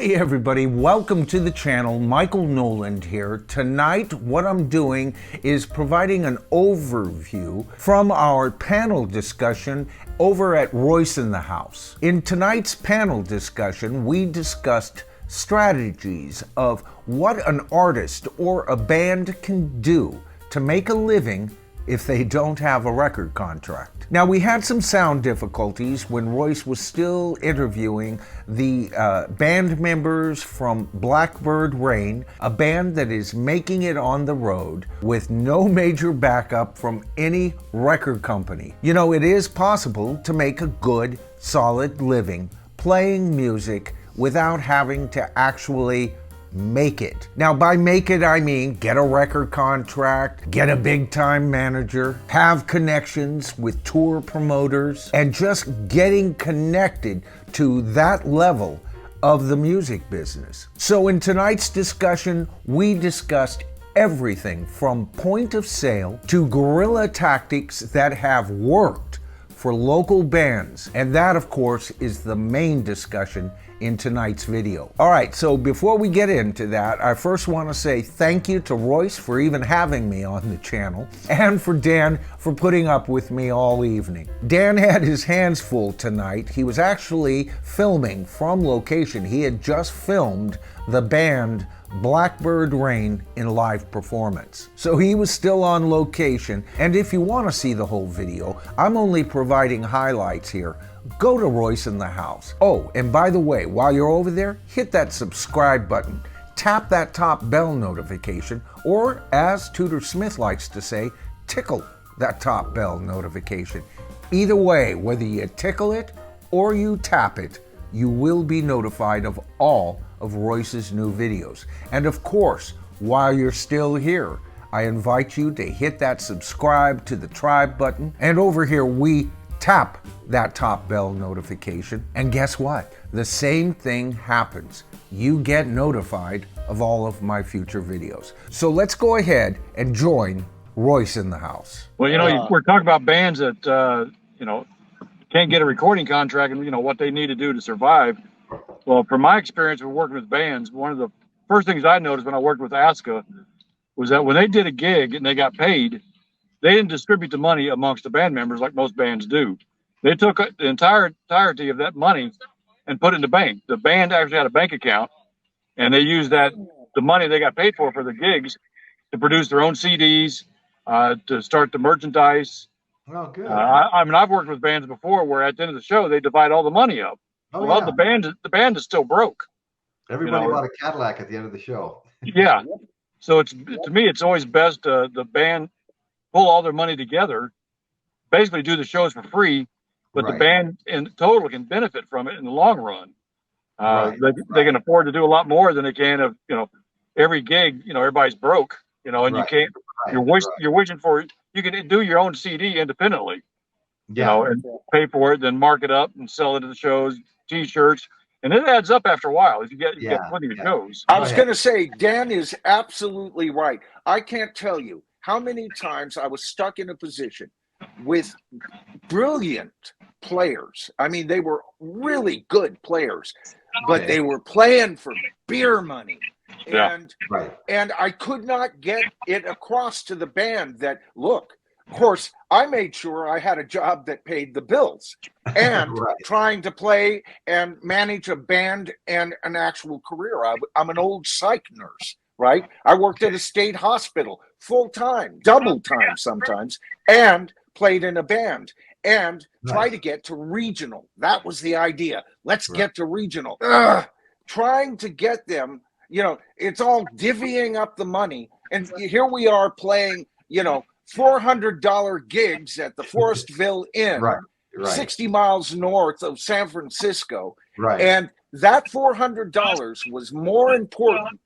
Hey everybody, welcome to the channel. Michael Noland here. Tonight what I'm doing is providing an overview from our panel discussion over at Royce in the House. In tonight's panel discussion, we discussed strategies of what an artist or a band can do to make a living if they don't have a record contract. Now, we had some sound difficulties when Royce was still interviewing the band members from Blackbird Rain, a band that is making it on the road with no major backup from any record company. You know, it is possible to make a good, solid living playing music without having to actually make it. Now, by make it, I mean get a record contract, get a big time manager, have connections with tour promoters, and just getting connected to that level of the music business. So in tonight's discussion, we discussed everything from point of sale to guerrilla tactics that have worked for local bands. And that, of course, is the main discussion in tonight's video. All right, so before we get into that, I first want to say thank you to Royce for even having me on the channel, and for Dan for putting up with me all evening. Dan had his hands full tonight. He was actually filming from location. He had just filmed the band Blackbird Rain in live performance. So he was still on location, and if you want to see the whole video, I'm only providing highlights here. Go to Royce in the House. Oh, and by the way, while you're over there, hit that subscribe button, tap that top bell notification, or as Tudor Smith likes to say, tickle that top bell notification. Either way, whether you tickle it or you tap it, you will be notified of all of Royce's new videos. And of course, while you're still here, I invite you to hit that subscribe to the tribe button. And over here, we tap that top bell notification. And guess what? The same thing happens. You get notified of all of my future videos. So let's go ahead and join Royce in the House. Well, we're talking about bands that, can't get a recording contract and, what they need to do to survive. Well, from my experience with working with bands, one of the first things I noticed when I worked with ASCA was that when they did a gig and they got paid, they didn't distribute the money amongst the band members like most bands do. They took the entirety of that money and put it in the bank. The band actually had a bank account, and they used the money they got paid for the gigs to produce their own CDs, to start the merchandise. Oh, good. I've worked with bands before where at the end of the show, they divide all the money up. Oh, well, yeah. the band is still broke. Everybody bought a Cadillac at the end of the show. Yeah. So to me, it's always best the band pull all their money together, basically do the shows for free, but Right. the band in total can benefit from it in the long run. Right. They can afford to do a lot more than they can if, every gig, everybody's broke, and Right. you can't, you're wishing for, you can do your own CD independently, Yeah. and pay for it, then mark it up and sell it at the shows, T-shirts, and it adds up after a while if you get plenty of shows. I was going to say, Dan is absolutely right. I can't tell you how many times I was stuck in a position with brilliant players. I mean, they were really good players, but they were playing for beer money. And, and I could not get it across to the band that, look, of course, I made sure I had a job that paid the bills, and trying to play and manage a band and an actual career. I'm an old psych nurse, right? I worked at a state hospital full time, double time sometimes, and played in a band and try to get to regional. That was the idea. Let's get to regional. Trying to get them, it's all divvying up the money. And here we are playing, $400 gigs at the Forestville Inn, 60 miles north of San Francisco. And that $400 was more important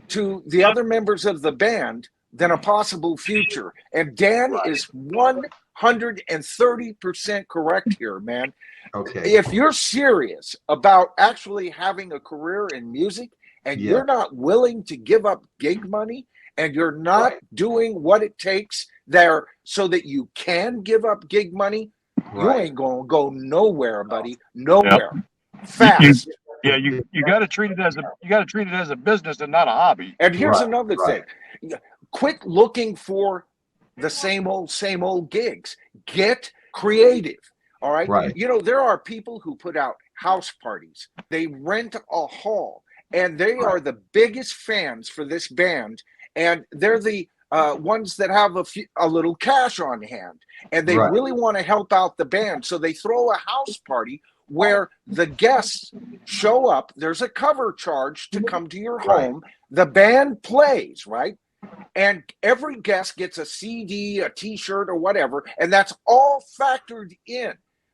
to the other members of the band than a possible future. And Dan is 130% correct here, man. Okay. If you're serious about actually having a career in music and you're not willing to give up gig money, and you're not doing what it takes there so that you can give up gig money, you ain't gonna go nowhere, buddy. Nowhere. Fast. Yeah, you got to treat it as a business and not a hobby. And here's another thing. Quit looking for the same old gigs. Get creative. All right. Right. You know, there are people who put out house parties. They rent a hall, and they are the biggest fans for this band. And they're the ones that have a little cash on hand, and they really want to help out the band. So they throw a house party where the guests show up. There's a cover charge to come to your home. The band plays, right? And every guest gets a CD, a T-shirt, or whatever, and that's all factored in.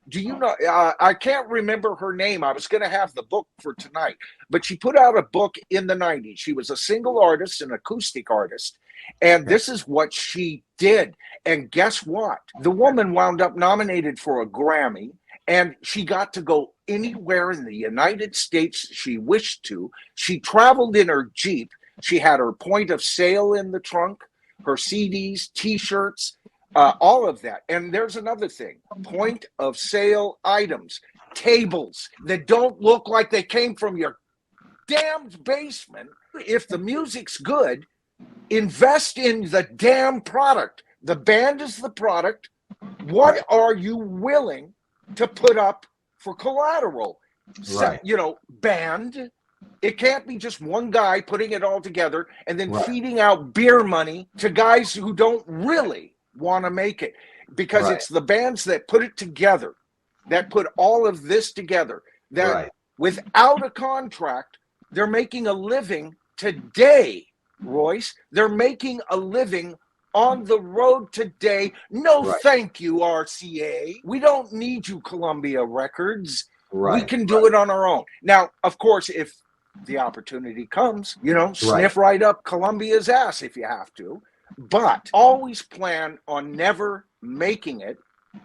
Do you know, I can't remember her name. I was going to have the book for tonight, but she put out a book in the 90s. She was a single artist, an acoustic artist, and this is what she did. And guess what? The woman wound up nominated for a Grammy, and she got to go anywhere in the United States she wished to. She traveled in her Jeep. She had her point of sale in the trunk, her CDs, T-shirts, all of that. And there's another thing, point of sale items, tables that don't look like they came from your damned basement. If the music's good, invest in the damn product. The band is the product. What are you willing to put up for collateral? You know, band. It can't be just one guy putting it all together and then feeding out beer money to guys who don't really want to make it, because it's the bands that put it together, that put all of this together, that without a contract, they're making a living today, Royce. They're making a living on the road today. No, thank you, RCA. We don't need you, Columbia Records. We can do it on our own. Now, of course, if the opportunity comes, you know, sniff right up Columbia's ass if you have to. But always plan on never making it,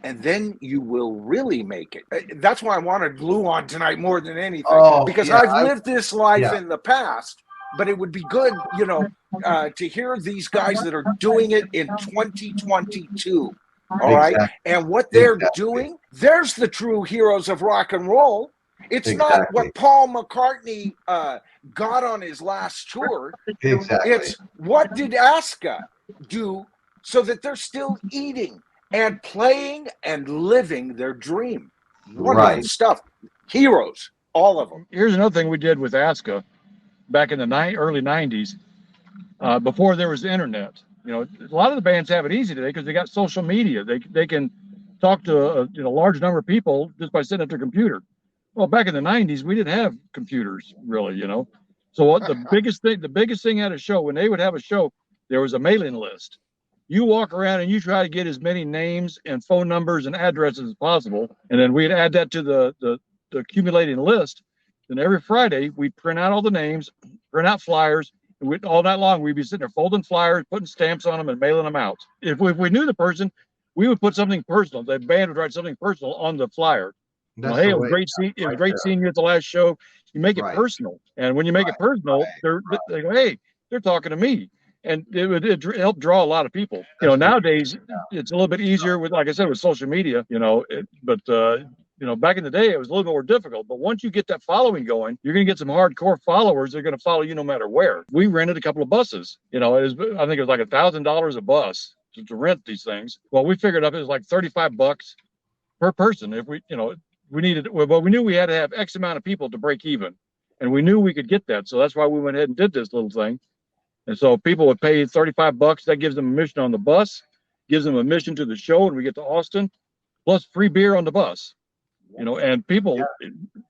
and then you will really make it. That's why I wanted glue on tonight more than anything, because I've lived this life in the past, but it would be good, you know, to hear these guys that are doing it in 2022. All right. And what they're doing, there's the true heroes of rock and roll. It's not what Paul McCartney got on his last tour. It's what did Aska do so that they're still eating and playing and living their dream. Wonderful stuff. Heroes, all of them. Here's another thing we did with Aska back in the early 90s, before there was the internet. You know, a lot of the bands have it easy today because they got social media. They can talk to a large number of people just by sitting at their computer. Well, back in the 90s, we didn't have computers, really, you know. So what the biggest thing at a show, when they would have a show, there was a mailing list. You walk around and you try to get as many names and phone numbers and addresses as possible, and then we'd add that to the accumulating list. Then every Friday, we'd print out all the names, print out flyers, and all night long, we'd be sitting there folding flyers, putting stamps on them, and mailing them out. If we knew the person, we would put something personal. The band would write something personal on the flyer. Well, hey, it was great seeing you at the last show. You make it personal, and when you make it personal, they go, hey, they're talking to me, and it helped draw a lot of people. You know, nowadays it's a little bit easier with, like I said, with social media. You know, back in the day it was a little more difficult. But once you get that following going, you're going to get some hardcore followers. They're going to follow you no matter where. We rented a couple of buses. You know, I think it was like $1,000 a bus to rent these things. Well, we figured up it was like $35 per person if we knew we had to have X amount of people to break even, and we knew we could get that. So that's why we went ahead and did this little thing. And so people would pay $35. That gives them admission on the bus, gives them admission to the show, and we get to Austin, plus free beer on the bus. You know, and people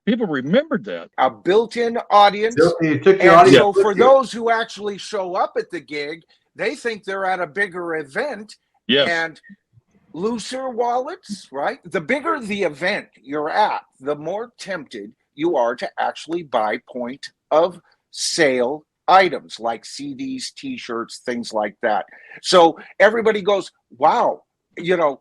remembered that. A built-in audience. You took your audience. So for those who actually show up at the gig, they think they're at a bigger event. Yes. And looser wallets, right? The bigger the event you're at, the more tempted you are to actually buy point of sale items like CDs, T-shirts, things like that. So everybody goes, wow, you know,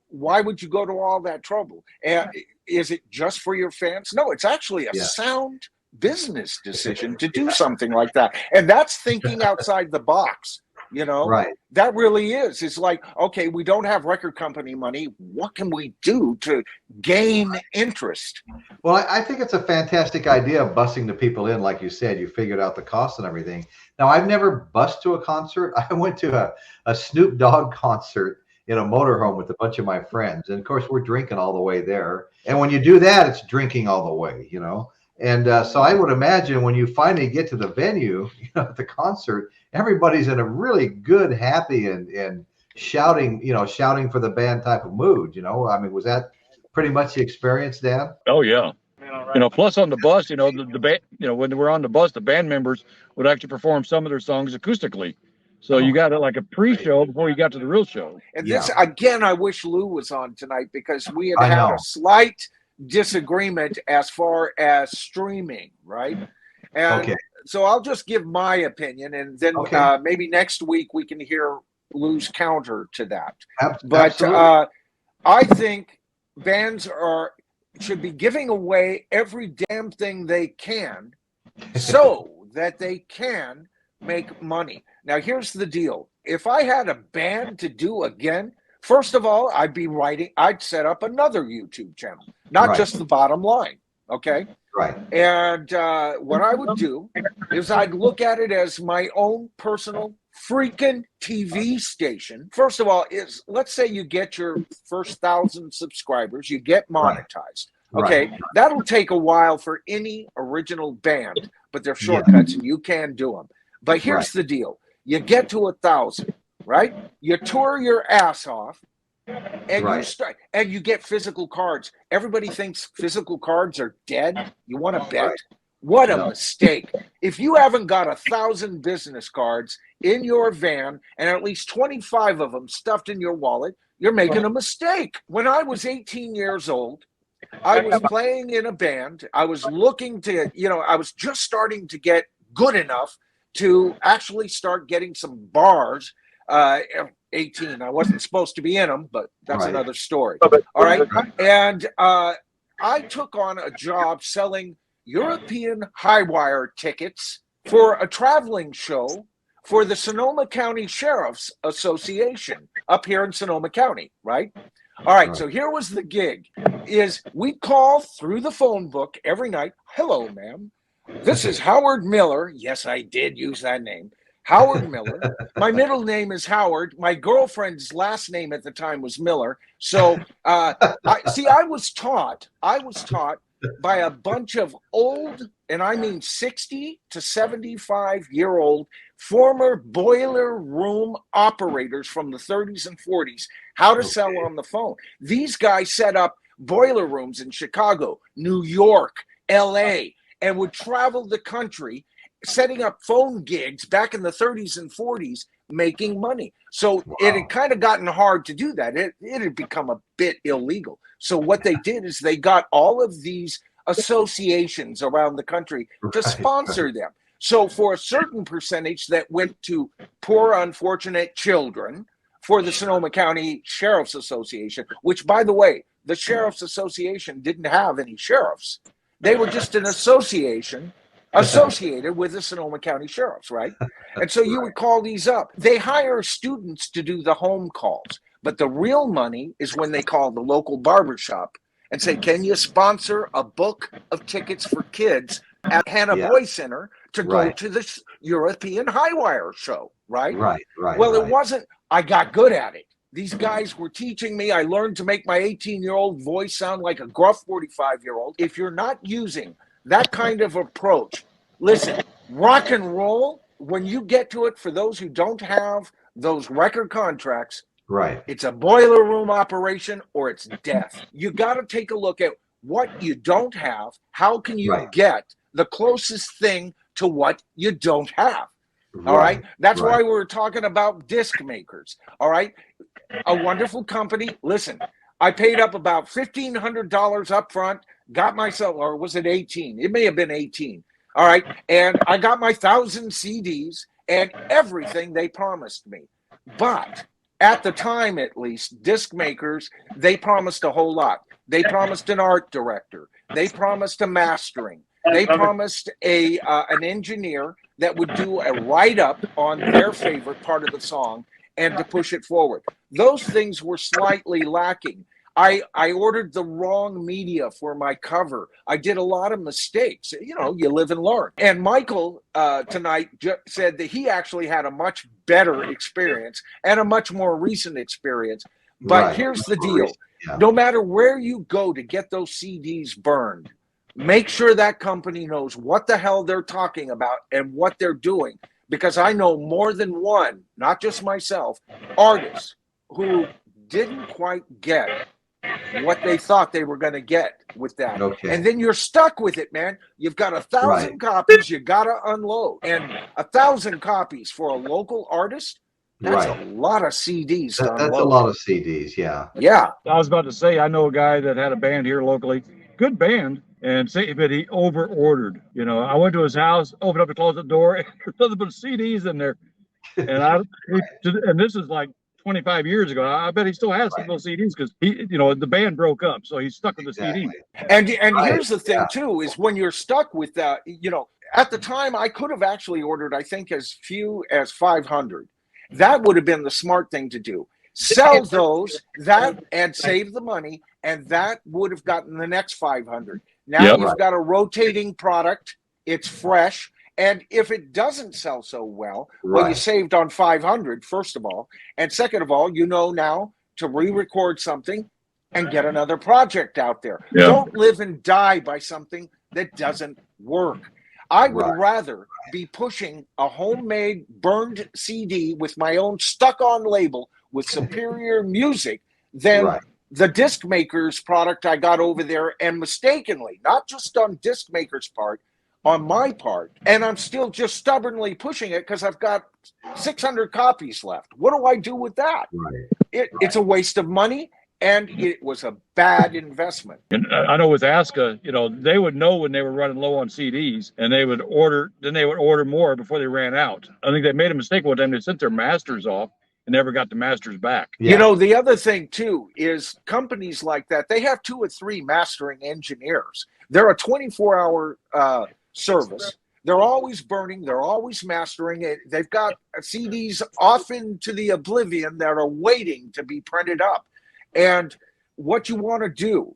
why would you go to all that trouble? And is it just for your fans? No, it's actually a sound business decision to do something like that. And that's thinking outside the box. You know, Right. that really is. It's like, okay, we don't have record company money. What can we do to gain interest? Well, I think it's a fantastic idea of busing the people in, like you said. You figured out the cost and everything. Now, I've never bused to a concert. I went to a Snoop Dogg concert in a motorhome with a bunch of my friends, and of course, we're drinking all the way there. And when you do that, it's drinking all the way, you know. And so I would imagine when you finally get to the venue, you know, at the concert, everybody's in a really good, happy, and shouting, you know, shouting for the band type of mood. You know, I mean, was that pretty much the experience, Dan? Oh yeah. You know, plus on the bus, you know, the band, you know, when we're on the bus, the band members would actually perform some of their songs acoustically. So you got like a pre-show before you got to the real show. And this, again, I wish Lou was on tonight, because we had a slight disagreement as far as streaming, right? And so I'll just give my opinion, and then maybe next week we can hear Lou's counter to that. But I think bands should be giving away every damn thing they can so that they can make money. Now, here's the deal. If I had a band to do again, first of all, I'd set up another YouTube channel, not just the bottom line. Okay. Right. And what I would do is I'd look at it as my own personal freaking TV station. First of all, let's say you get your first 1,000 subscribers, you get monetized. Okay. That'll take a while for any original band, but they're shortcuts and you can do them. But here's the deal. You get to 1,000, right? You tour your ass off, and you start, and you get physical cards. Everybody thinks physical cards are dead. You want to bet? What a mistake. If you haven't got 1,000 business cards in your van and at least 25 of them stuffed in your wallet, you're making a mistake. When I was 18 years old, I was playing in a band. I was looking to, you know, I was just starting to get good enough to actually start getting some bars. 18, I wasn't supposed to be in them, but that's another story. All right. And I took on a job selling European high wire tickets for a traveling show for the Sonoma County Sheriff's Association up here in Sonoma County, right? All right, so here was the gig, is we call through the phone book every night. Hello, ma'am. This is Howard Miller. Yes, I did use that name. Howard Miller. My middle name is Howard. My girlfriend's last name at the time was Miller. So, I was taught by a bunch of old, and I mean 60 to 75-year-old former boiler room operators from the 30s and 40s how to sell on the phone. These guys set up boiler rooms in Chicago, New York, LA, and would travel the country setting up phone gigs back in the 30s and 40s, making money. So it had kind of gotten hard to do that. It had become a bit illegal. So what they did is they got all of these associations around the country to sponsor them. So for a certain percentage that went to poor, unfortunate children for the Sonoma County Sheriff's Association, which, by the way, the Sheriff's Association didn't have any sheriffs. They were just an association associated with the Sonoma County Sheriffs, right? And so you would call these up. They hire students to do the home calls, but the real money is when they call the local barbershop and say, can you sponsor a book of tickets for kids at Hannah Boy Center to go to this European high wire show, right? Well, it wasn't, I got good at it. These guys were teaching me. I learned to make my 18-year-old voice sound like a gruff 45-year-old. If you're not using that kind of approach, listen, rock and roll, when you get to it, for those who don't have those record contracts, it's a boiler room operation or it's death. You got to take a look at what you don't have. How can you get the closest thing to what you don't have? All right. That's why we're talking about disc makers. All right. A wonderful company. Listen, I paid up about $1,500 up front, got myself, or was it 18? It may have been 18. All right. And I got my 1,000 CDs and everything they promised me. But at the time, at least, disc makers, they promised a whole lot. They promised an art director. They promised a mastering. They promised an engineer that would do a write-up on their favorite part of the song and to push it forward. Those things were slightly lacking. I ordered the wrong media for my cover. I did a lot of mistakes. You know, you live and learn. And Michael tonight said that he actually had a much better experience and a much more recent experience. But here's the deal. Yeah. No matter where you go to get those CDs burned, make sure that company knows what the hell they're talking about and what they're doing. Because I know more than one, not just myself, artists who didn't quite get what they thought they were going to get with that. Okay. And then you're stuck with it, man. You've got 1,000 copies you got to unload. And 1,000 copies for a local artist, that's a lot of CDs. That's a lot of CDs, yeah. Yeah. I was about to say, I know a guy that had a band here locally, good band, but he over-ordered. You know, I went to his house, opened up the closet door, and there's nothing but CDs in there. And this is like 25 years ago. I bet he still has some of those CDs because the band broke up, so he's stuck with the CD. And here's the thing too, is when you're stuck with that, at the time I could have actually ordered, I think, as few as 500. That would have been the smart thing to do. Sell those, and save the money, and that would have gotten the next 500. Now you've got a rotating product. It's fresh. And if it doesn't sell so well, you saved on 500, first of all. And second of all, now to re-record something and get another project out there. Yeah. Don't live and die by something that doesn't work. I would rather be pushing a homemade burned CD with my own stuck-on label with superior music than the disc maker's product I got over there, and mistakenly, not just on disc maker's part, on my part, and I'm still just stubbornly pushing it because I've got 600 copies left. What do I do with that? It's a waste of money, and it was a bad investment. And I know with Aska, they would know when they were running low on CDs, and they would order more before they ran out. I think they made a mistake one time. They sent their masters off and never got the masters back. Yeah. The other thing too is companies like that, they have 2 or 3 mastering engineers. They're a 24-hour service. They're always burning. They're always mastering it. They've got CDs off into the oblivion that are waiting to be printed up. And what you want to do,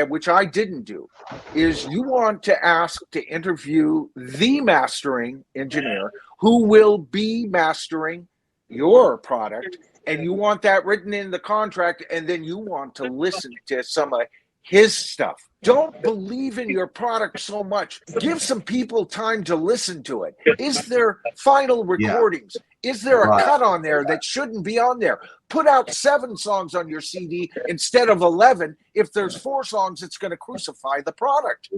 which I didn't do, is you want to ask to interview the mastering engineer who will be mastering your product. And you want that written in the contract. And then you want to listen to some of his stuff. Don't believe in your product so much. Give some people time to listen to it. Is there final recordings? Is there a cut on there that shouldn't be on there? Put out 7 songs on your CD instead of 11. If there's 4 songs, it's going to crucify the product.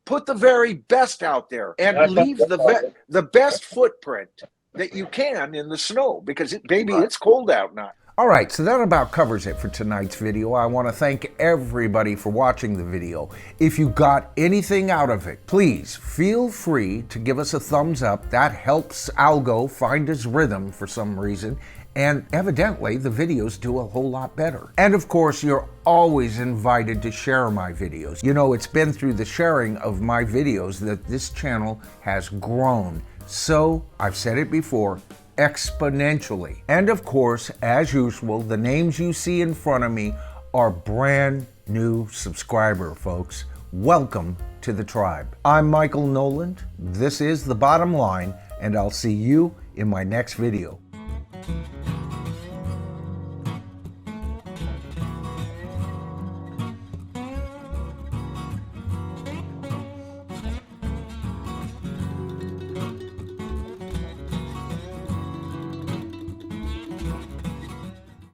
Put the very best out there and leave the best footprint that you can in the snow, because it's cold out now. All right, so that about covers it for tonight's video. I want to thank everybody for watching the video. If you got anything out of it, please feel free to give us a thumbs up. That helps Algo find his rhythm for some reason, and evidently the videos do a whole lot better. And of course, you're always invited to share my videos. It's been through the sharing of my videos that this channel has grown. So, I've said it before, exponentially. And of course, as usual, the names you see in front of me are brand new subscriber folks. Welcome to the tribe. I'm Michael Noland. This is The Bottom Line, and I'll see you in my next video.